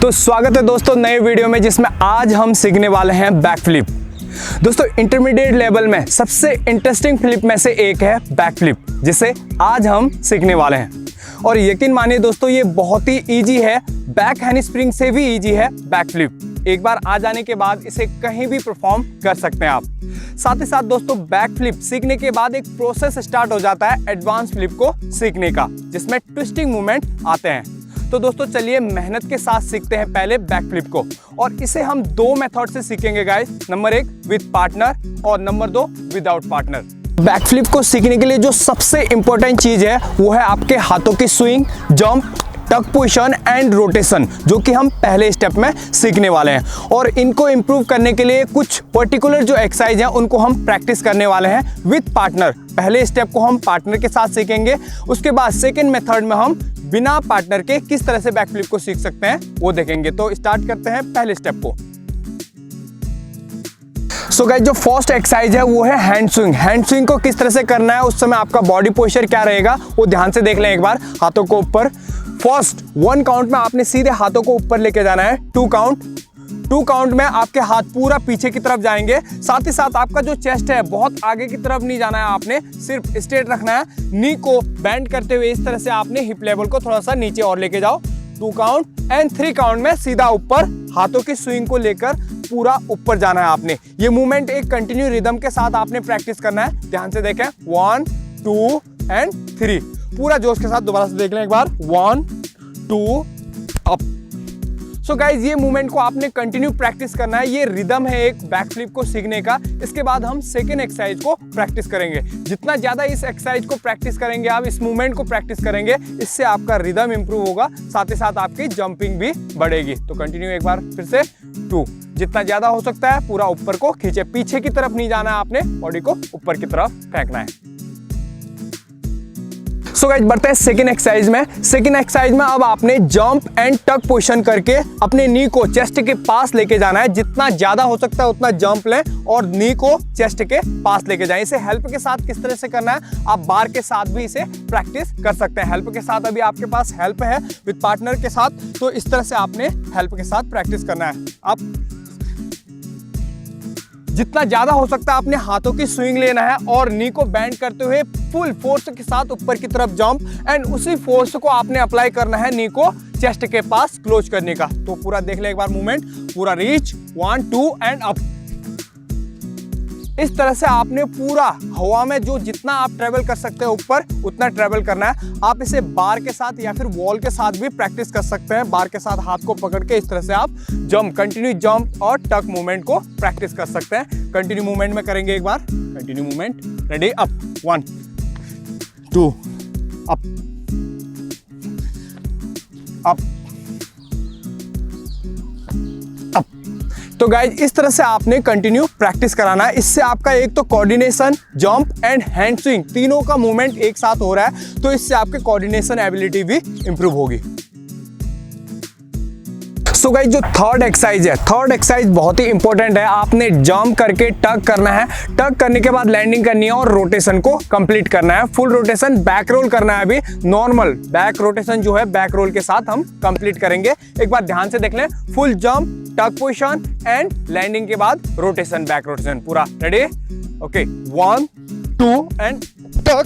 तो स्वागत है दोस्तों नए वीडियो में, जिसमें आज हम सीखने वाले हैं बैक फ्लिप। दोस्तों इंटरमीडिएट लेवल में सबसे इंटरेस्टिंग फ्लिप में से एक है बैक फ्लिप, जिसे आज हम सीखने वाले हैं। और यकीन मानिए दोस्तों, ये बहुत ही इजी है, बैक हैंड स्प्रिंग से भी इजी है बैक फ्लिप। एक बार आ जाने के बाद इसे कहीं भी परफॉर्म कर सकते हैं आप। साथ ही साथ दोस्तों बैक फ्लिप सीखने के बाद एक प्रोसेस स्टार्ट हो जाता है एडवांस फ्लिप को सीखने का, जिसमें ट्विस्टिंग मूवमेंट आते हैं। तो दोस्तों चलिए मेहनत के साथ सीखते हैं पहले बैक फ्लिप को, और इसे हम दो मेथड से सीखेंगे गाइस। नंबर 1 विद पार्टनर और number 2 without partner. Back flip को सीखने के लिए जो सबसे इंपॉर्टेंट चीज है वो है आपके हाथों की स्विंग, जंप, टक पोजीशन एंड रोटेशन, जो कि हम पहले स्टेप में सीखने वाले हैं। और इनको इंप्रूव करने के लिए कुछ पर्टिकुलर जो एक्सरसाइज हैं उनको हम प्रैक्टिस करने वाले हैं विद पार्टनर। पहले स्टेप को हम पार्टनर के साथ सीखेंगे, उसके बाद सेकेंड मेथड में हम बिना पार्टनर के किस तरह से बैक फ्लिप को सीख सकते हैं वो देखेंगे। तो स्टार्ट करते हैं पहले स्टेप को। सो गाइस, जो फर्स्ट एक्सरसाइज है वो है हैंड स्विंग। हैंड स्विंग को किस तरह से करना है, उस समय आपका बॉडी पोस्चर क्या रहेगा वो ध्यान से देख लें एक बार। हाथों को ऊपर, फर्स्ट 1 काउंट में आपने सीधे हाथों को ऊपर लेके जाना है। 2 काउंट में आपके हाथ पूरा पीछे की तरफ जाएंगे। साथ ही साथ आपका जो चेस्ट है बहुत आगे की तरफ नहीं जाना है, आपने सिर्फ स्ट्रेट रखना है। नी को बेंड करते हुए इस तरह से आपने हिप लेवल को थोड़ा सा नीचे और लेके जाओ। 2 काउंट एंड 3 काउंट में सीधा ऊपर हाथों की स्विंग को लेकर पूरा ऊपर जाना है आपने। ये मूवमेंट एक कंटिन्यू रिदम के साथ आपने प्रैक्टिस करना है। ध्यान से देखें, 1 2 एंड 3। पूरा जोश के साथ दोबारा से देख लें एक बार, 1 2 अप। सो गाइज, ये मूवमेंट को आपने कंटिन्यू प्रैक्टिस करना है। ये रिदम है एक बैक फ्लिप को सीखने का। इसके बाद हम सेकेंड एक्सरसाइज को प्रैक्टिस करेंगे। जितना ज्यादा इस एक्सरसाइज को प्रैक्टिस करेंगे, आप इस मूवमेंट को प्रैक्टिस करेंगे, इससे आपका रिदम इंप्रूव होगा, साथ ही साथ आपकी जंपिंग भी बढ़ेगी। तो कंटिन्यू एक बार फिर से 2। जितना ज्यादा हो सकता है पूरा ऊपर को खींचे, पीछे की तरफ नहीं जाना है, आपने बॉडी को ऊपर की तरफ फेंकना है। सो गाइस, बढ़ते हैं सेकेंड एक्सरसाइज में। सेकेंड एक्सरसाइज में अब आपने जंप एंड टक पोजीशन करके अपने नी को चेस्ट के पास लेके जाना है। जितना ज्यादा हो सकता है उतना जंप लें और नी को चेस्ट के पास लेके जाएं। इसे हेल्प के साथ किस तरह से करना है, आप बार के साथ भी इसे प्रैक्टिस कर सकते हैं। हेल्प के साथ अभी आपके पास हेल्प है विद पार्टनर के साथ, तो इस तरह से आपने हेल्प के साथ प्रैक्टिस करना है। आप जितना ज्यादा हो सकता है अपने हाथों की स्विंग लेना है और नी को बेंड करते हुए फुल फोर्स के साथ ऊपर की तरफ जंप, एंड उसी फोर्स को आपने अप्लाई करना है नी को चेस्ट के पास क्लोज करने का। तो पूरा देख ले एक बार मूवमेंट, पूरा रीच 1 2 एंड अप। इस तरह से आपने पूरा हवा में जो जितना आप ट्रेवल कर सकते हैं ऊपर उतना ट्रेवल करना है। आप इसे बार के साथ या फिर वॉल के साथ भी प्रैक्टिस कर सकते हैं। बार के साथ हाथ को पकड़ के इस तरह से आप जंप, कंटिन्यू जंप और टक मूवमेंट को प्रैक्टिस कर सकते हैं। कंटिन्यू मूवमेंट में करेंगे एक बार। Continue movement, ready, up, 1 2 up up up. तो गाइज, इस तरह से आपने कंटिन्यू प्रैक्टिस कराना है। इससे आपका एक तो coordination, jump and hand swing तीनों का मूवमेंट एक साथ हो रहा है, तो इससे आपके कोऑर्डिनेशन एबिलिटी भी इंप्रूव होगी। सो गाइस, जो थर्ड एक्सरसाइज है, थर्ड एक्सरसाइज बहुत ही इंपॉर्टेंट है। आपने जंप करके टक करना है, टक करने के बाद लैंडिंग करनी है और रोटेशन को कंप्लीट करना है। फुल रोटेशन, बैक रोल करना है। अभी नॉर्मल बैक रोटेशन जो है बैक रोल के साथ हम कंप्लीट करेंगे। एक बार ध्यान से देख लें, फुल जंप, टक पोजीशन एंड लैंडिंग के बाद रोटेशन, बैक रोटेशन पूरा रेडी। ओके, 1 2 एंड टक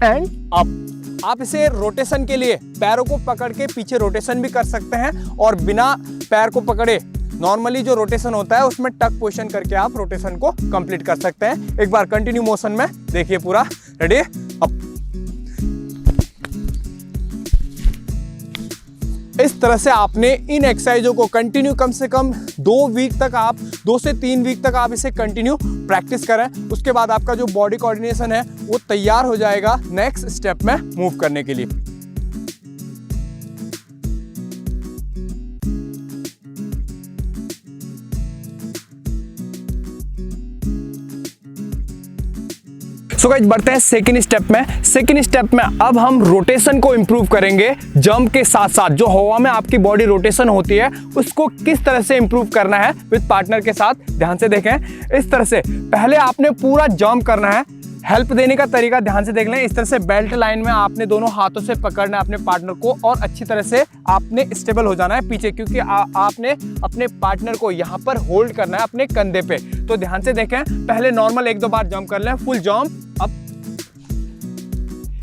एंड अप। आप इसे रोटेशन के लिए पैरों को पकड़ के पीछे रोटेशन भी कर सकते हैं, और बिना पैर को पकड़े नॉर्मली जो रोटेशन होता है उसमें टक पोजीशन करके आप रोटेशन को कंप्लीट कर सकते हैं। एक बार कंटिन्यू मोशन में देखिए पूरा, रेडी, अप। इस तरह से आपने इन एक्सरसाइजों को कंटिन्यू कम से कम 2 वीक तक, आप 2 से 3 वीक तक आप इसे कंटिन्यू प्रैक्टिस करें। उसके बाद आपका जो बॉडी कोऑर्डिनेशन है वो तैयार हो जाएगा नेक्स्ट स्टेप में मूव करने के लिए। सो गाइस, बढ़ते हैं सेकंड स्टेप में। सेकंड स्टेप में अब हम रोटेशन को इंप्रूव करेंगे जंप के साथ साथ। जो हवा में आपकी बॉडी रोटेशन होती है उसको किस तरह से इंप्रूव करना है विद पार्टनर के साथ। ध्यान से देखें, इस तरह से पहले आपने पूरा जंप करना है, हेल्प देने का तरीका ध्यान से देख लें। इस तरह से बेल्ट लाइन में आपने दोनों हाथों से पकड़ना है अपने पार्टनर को और अच्छी तरह से आपने स्टेबल हो जाना है पीछे, क्योंकि आपने अपने पार्टनर को यहाँ पर होल्ड करना है अपने कंधे पे। तो ध्यान से देखें, पहले नॉर्मल 1-2 बार जंप कर लें, फुल जंप। अब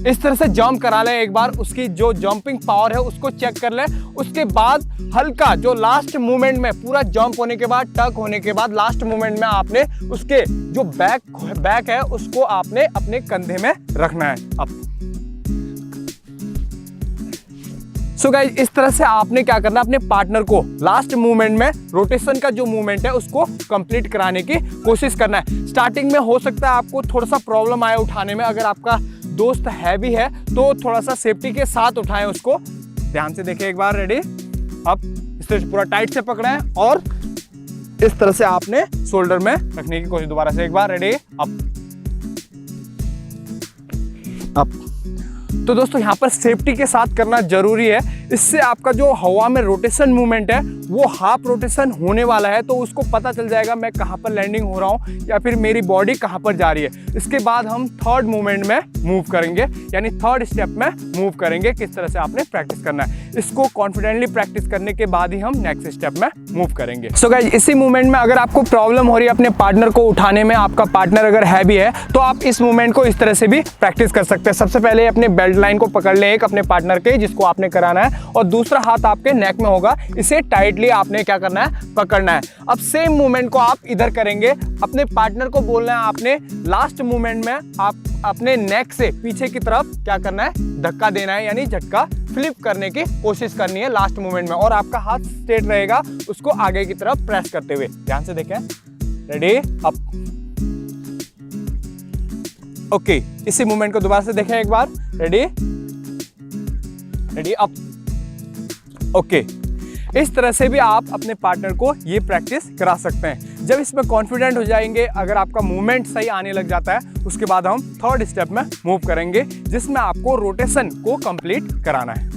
इस तरह से जंप करा लें एक बार, उसकी जो जंपिंग पावर है उसको चेक कर लें। उसके बाद हल्का जो लास्ट मूवमेंट में पूरा जंप होने के बाद, टक होने के बाद लास्ट मूवमेंट में आपने उसके जो बैक है उसको आपने अपने कंधे में रखना है। अब सो गाइस, इस तरह से आपने क्या करना है, अपने पार्टनर को लास्ट मूवमेंट में रोटेशन का जो मूवमेंट है उसको कंप्लीट कराने की कोशिश करना है। स्टार्टिंग में हो सकता है आपको थोड़ा सा प्रॉब्लम आए उठाने में, अगर आपका दोस्त हैवी है तो थोड़ा सा सेफ्टी के साथ उठाएं उसको। ध्यान से देखिए एक बार, रेडी। अब इस तरह से पूरा टाइट से पकड़े और इस तरह से आपने शोल्डर में रखने की कोशिश। दोबारा से एक बार, रेडी। अप। तो दोस्तों यहाँ पर सेफ्टी के साथ करना जरूरी है, इससे आपका जो हवा में रोटेशन मूवमेंट है वो हाफ रोटेशन होने वाला है, तो उसको पता चल जाएगा मैं कहाँ पर लैंडिंग हो रहा हूँ या फिर मेरी बॉडी कहाँ पर जा रही है। इसके बाद हम थर्ड मूवमेंट में मूव करेंगे, यानी थर्ड स्टेप में मूव करेंगे। किस तरह से आपने प्रैक्टिस करना है, इसको कॉन्फिडेंटली प्रैक्टिस करने के बाद ही हम नेक्स्ट स्टेप में मूव करेंगे। सो गाइस, इसी मूवमेंट में अगर आपको प्रॉब्लम हो रही है अपने पार्टनर को उठाने में, आपका पार्टनर अगर हैवी है, तो आप इस मूवमेंट को इस तरह से भी प्रैक्टिस कर सकते हैं। सबसे पहले अपने बेल्ट लाइन को पकड़ ले एक अपने पार्टनर के, जिसको आपने कराना है, और दूसरा हाथ आपके नेक में होगा, इसे टाइटली आपने क्या करना है, पकड़ना है। अब सेम मूवमेंट को आप इधर करेंगे, अपने पार्टनर को बोलना है आपने लास्ट मूवमेंट में आप अपने नेक से पीछे की तरफ क्या करना है, धक्का देना है, यानी झटका फ्लिप करने की कोशिश करनी है लास्ट मूवमेंट में, और आपका हाथ स्ट्रेट रहेगा उसको आगे की तरफ प्रेस करते हुए। ध्यान से देखें, रेडी, अप। ओके, इसी मूवमेंट को दोबारा से देखें एक बार, रेडी, रेडी, अप। ओके, इस तरह से भी आप अपने पार्टनर को ये प्रैक्टिस करा सकते हैं। जब इसमें कॉन्फिडेंट हो जाएंगे, अगर आपका मूवमेंट सही आने लग जाता है, उसके बाद हम थर्ड स्टेप में मूव करेंगे, जिसमें आपको रोटेशन को कंप्लीट कराना है।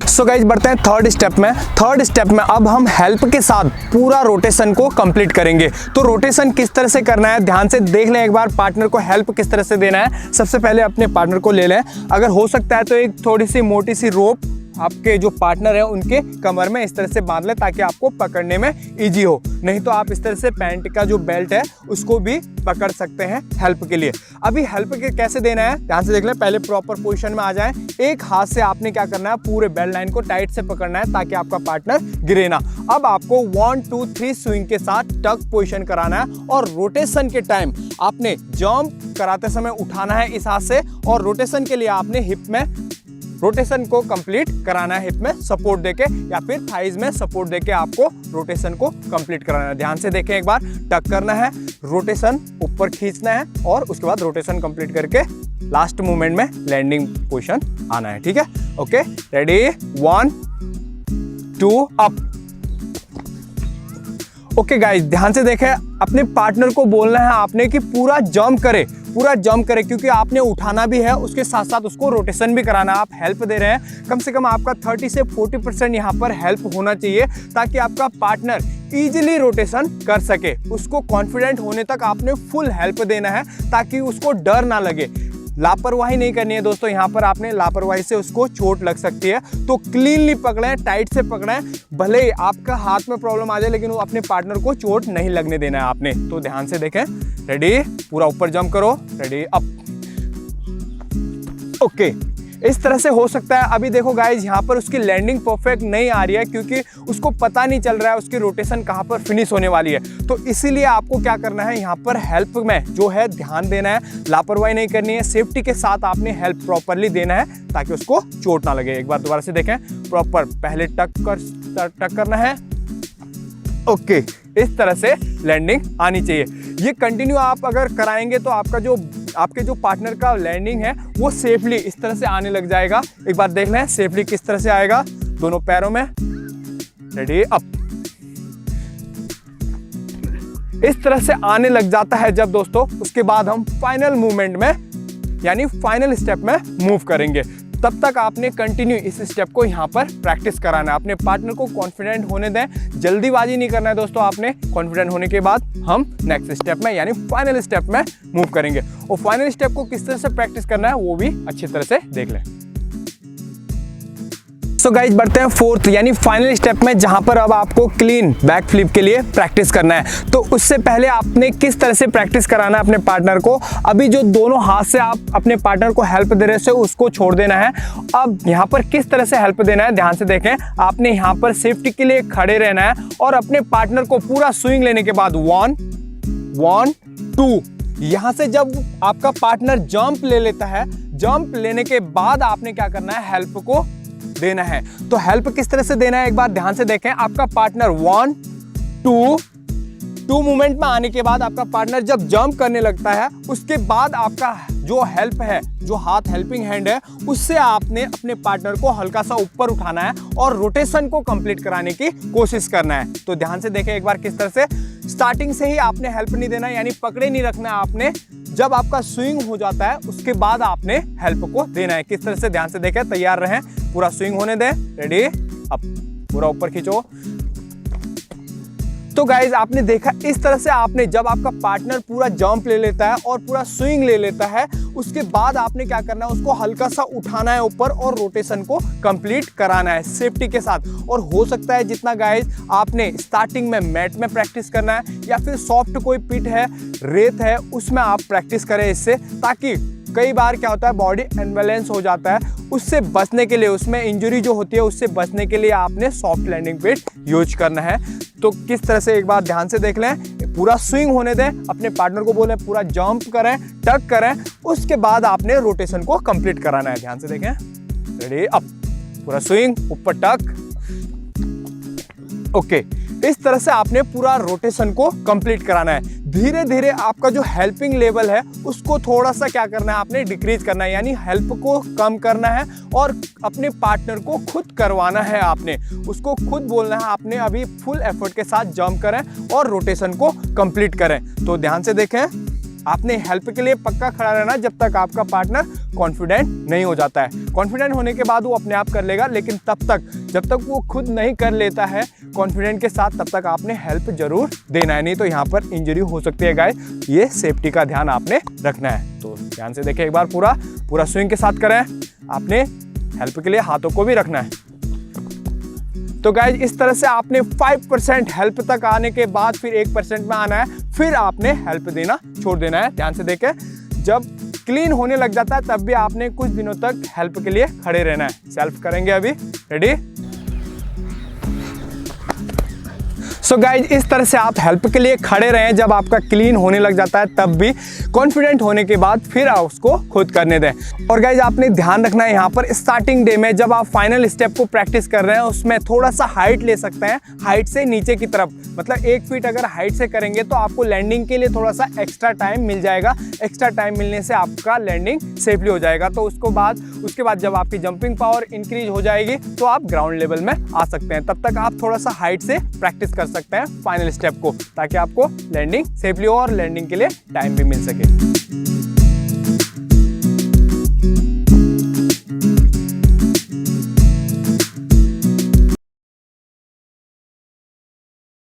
सो गाइस, बढ़ते हैं थर्ड स्टेप में। थर्ड स्टेप में अब हम हेल्प के साथ पूरा रोटेशन को कंप्लीट करेंगे। तो रोटेशन किस तरह से करना है, ध्यान से देख लें एक बार, पार्टनर को हेल्प किस तरह से देना है। सबसे पहले अपने पार्टनर को ले लें, अगर हो सकता है तो एक थोड़ी सी मोटी सी रोप आपके जो पार्टनर है उनके कमर में इस तरह से बांध लें, ताकि आपको पकड़ने में इजी हो। नहीं तो आप इस तरह से पैंट का जो बेल्ट है उसको भी पकड़ सकते हैं हेल्प के लिए। अभी हेल्प के कैसे देना है, ध्यान से देख लें। पहले प्रॉपर पोजीशन में आ जाएं, एक हाथ से आपने क्या करना है, पूरे बेल्ट लाइन को टाइट से पकड़ना है ताकि आपका पार्टनर गिरे ना। अब आपको 1 2 3 स्विंग के साथ टक पोजीशन कराना है, और रोटेशन के टाइम आपने जंप कराते समय उठाना है इस हाथ से, और रोटेशन के लिए आपने हिप में रोटेशन को कंप्लीट कराना है, हिप में सपोर्ट देके या फिर थाइज में सपोर्ट देके आपको रोटेशन को कंप्लीट कराना है। ध्यान से देखें एक बार, टक करना है, रोटेशन ऊपर खींचना है, और उसके बाद रोटेशन कंप्लीट करके लास्ट मूवमेंट में लैंडिंग पोजीशन आना है। ठीक है, okay, ready, 1 2 up. Okay guys, ध्यान से देखें, अपने पार्टनर को बोलना है आपने कि पूरा जंप करे, पूरा जंप करे, क्योंकि आपने उठाना भी है, उसके साथ साथ उसको रोटेशन भी कराना है। आप हेल्प दे रहे हैं, कम से कम आपका 30 से 40% यहाँ पर हेल्प होना चाहिए, ताकि आपका पार्टनर इजीली रोटेशन कर सके। उसको कॉन्फिडेंट होने तक आपने फुल हेल्प देना है, ताकि उसको डर ना लगे। लापरवाही नहीं करनी है दोस्तों, यहाँ पर आपने लापरवाही से उसको चोट लग सकती है। तो क्लीनली पकड़ें, टाइट से पकड़ें, भले ही आपका हाथ में प्रॉब्लम आ जाए, लेकिन वो अपने पार्टनर को चोट नहीं लगने देना है आपने। तो ध्यान से देखें, रेडी, पूरा ऊपर जंप करो, रेडी, अप। ओके, इस तरह से हो सकता है। अभी देखो गाइज, यहाँ पर उसकी लैंडिंग परफेक्ट नहीं आ रही है, क्योंकि उसको पता नहीं चल रहा है उसकी रोटेशन कहाँ पर फिनिश होने वाली है। तो इसीलिए आपको क्या करना है, यहाँ पर हेल्प में जो है ध्यान देना है, लापरवाही नहीं करनी है, सेफ्टी के साथ आपने हेल्प प्रॉपरली देना है, ताकि उसको चोट ना लगे। एक बार दोबारा से देखें, प्रॉपर पहले टक करना है। ओके, इस तरह से लैंडिंग आनी चाहिए। ये कंटिन्यू आप अगर कराएंगे तो आपके जो पार्टनर का लैंडिंग है वो सेफली इस तरह से आने लग जाएगा। एक बार देख लें सेफली किस तरह से आएगा, दोनों पैरों में, रेडी, अप। इस तरह से आने लग जाता है जब दोस्तों, उसके बाद हम फाइनल मूवमेंट में यानी फाइनल स्टेप में मूव करेंगे। तब तक आपने कंटिन्यू इस स्टेप को यहाँ पर प्रैक्टिस कराना है। अपने पार्टनर को कॉन्फिडेंट होने दें, जल्दीबाजी नहीं करना है दोस्तों। आपने कॉन्फिडेंट होने के बाद हम नेक्स्ट स्टेप में यानी फाइनल स्टेप में मूव करेंगे, और फाइनल स्टेप को किस तरह से प्रैक्टिस करना है वो भी अच्छी तरह से देख लें। सो गाइज बढ़ते हैं फोर्थ यानी फाइनल स्टेप में, जहां पर अब आपको क्लीन बैक फ्लिप के लिए प्रैक्टिस करना है। तो उससे पहले आपने किस तरह से प्रैक्टिस कराना है अपने पार्टनर को। अभी जो दोनों हाथ से आप अपने पार्टनर को हेल्प दे रहे थे उसको छोड़ देना है। अब यहाँ पर किस तरह से हेल्प देना है ध्यान से देखें। आपने यहाँ पर सेफ्टी के लिए खड़े रहना है और अपने पार्टनर को पूरा स्विंग लेने के बाद 1 1 2 यहाँ से जब आपका पार्टनर जंप ले लेता है, जंप लेने के बाद आपने क्या करना है, हेल्प को देना है। तो हेल्प किस तरह से देना है एक बार ध्यान से देखें। आपका पार्टनर 1 2 मूवमेंट में आने के बाद आपका पार्टनर जब जंप करने लगता है, उसके बाद आपका जो हेल्प है, जो हाथ हेल्पिंग हैंड है, उससे आपने अपने पार्टनर को हल्का सा ऊपर उठाना है और रोटेशन को कंप्लीट कराने की कोशिश करना है। तो ध्यान से देखें एक बार किस तरह से। स्टार्टिंग से ही आपने हेल्प नहीं देना यानी पकड़े नहीं रखना है आपने। जब आपका स्विंग हो जाता है उसके बाद आपने हेल्प को देना है। किस तरह से ध्यान से देखें, तैयार रहें, पूरा स्विंग होने दें, रेडी, अब पूरा ऊपर खींचो। तो गाइज आपने देखा इस तरह से आपने जब आपका पार्टनर पूरा जंप ले लेता है और पूरा स्विंग ले लेता है, उसके बाद आपने क्या करना है, उसको हल्का सा उठाना है ऊपर और रोटेशन को कंप्लीट कराना है सेफ्टी के साथ। और हो सकता है जितना गाइज आपने स्टार्टिंग में मैट में प्रैक्टिस करना है या फिर सॉफ्ट कोई पिट है, रेत है, उसमें आप प्रैक्टिस करें इससे, ताकि कई बार क्या होता है बॉडी अनबैलेंस हो जाता है, उससे बचने के लिए, उसमें इंजरी जो होती है उससे बचने के लिए आपने सॉफ्ट लैंडिंग पिट यूज करना है। तो किस तरह से एक बार ध्यान से देख लें, पूरा स्विंग होने दें, अपने पार्टनर को बोलें पूरा जंप करें, टक करें, उसके बाद आपने रोटेशन को कंप्लीट कराना है। ध्यान से देखें, रेडी, अप, पूरा स्विंग, ऊपर टक, ओके। इस तरह से आपने पूरा रोटेशन को कंप्लीट कराना है। धीरे धीरे आपका जो हेल्पिंग लेवल है उसको थोड़ा सा क्या करना है, आपने डिक्रीज करना है, यानी हेल्प को कम करना है और अपने पार्टनर को खुद करवाना है। आपने उसको खुद बोलना है आपने अभी फुल एफर्ट के साथ जंप करें और रोटेशन को कंप्लीट करें। तो ध्यान से देखें, आपने हेल्प के लिए पक्का खड़ा रहना जब तक आपका पार्टनर कॉन्फिडेंट नहीं हो जाता है। कॉन्फिडेंट होने के बाद वो अपने आप कर लेगा, लेकिन तब तक जब तक वो खुद नहीं कर लेता है कॉन्फिडेंट के साथ, तब तक आपने हेल्प जरूर देना है, नहीं तो यहाँ पर इंजरी हो सकती है गाइस। ये सेफ्टी का ध्यान आपने रखना है। तो ध्यान से देखिए एक बार, पूरा स्विंग के साथ करें। आपने हेल्प के लिए हाथों को भी रखना है। तो गाइज इस तरह से आपने 5% हेल्प तक आने के बाद फिर 1% में आना है, फिर आपने हेल्प देना छोड़ देना है। ध्यान से देखें, जब क्लीन होने लग जाता है तब भी आपने कुछ दिनों तक हेल्प के लिए खड़े रहना है। सेल्फ करेंगे अभी, रेडी। सो गाइज इस तरह से आप हेल्प के लिए खड़े रहें। जब आपका क्लीन होने लग जाता है तब भी कॉन्फिडेंट होने के बाद फिर आप उसको खुद करने दें। और गाइज आपने ध्यान रखना है यहाँ पर, स्टार्टिंग डे में जब आप फाइनल स्टेप को प्रैक्टिस कर रहे हैं उसमें थोड़ा सा हाइट ले सकते हैं, हाइट से नीचे की तरफ, मतलब 1 फीट अगर हाइट से करेंगे तो आपको लैंडिंग के लिए थोड़ा सा एक्स्ट्रा टाइम मिल जाएगा। एक्स्ट्रा टाइम मिलने से आपका लैंडिंग सेफली हो जाएगा। तो उसके बाद जब आपकी जंपिंग पावर इंक्रीज हो जाएगी तो आप ग्राउंड लेवल में आ सकते हैं। तब तक आप थोड़ा सा हाइट से प्रैक्टिस कर सकते हैं फाइनल स्टेप को, ताकि आपको लैंडिंग सेफली हो और लैंडिंग के लिए टाइम भी मिल सके।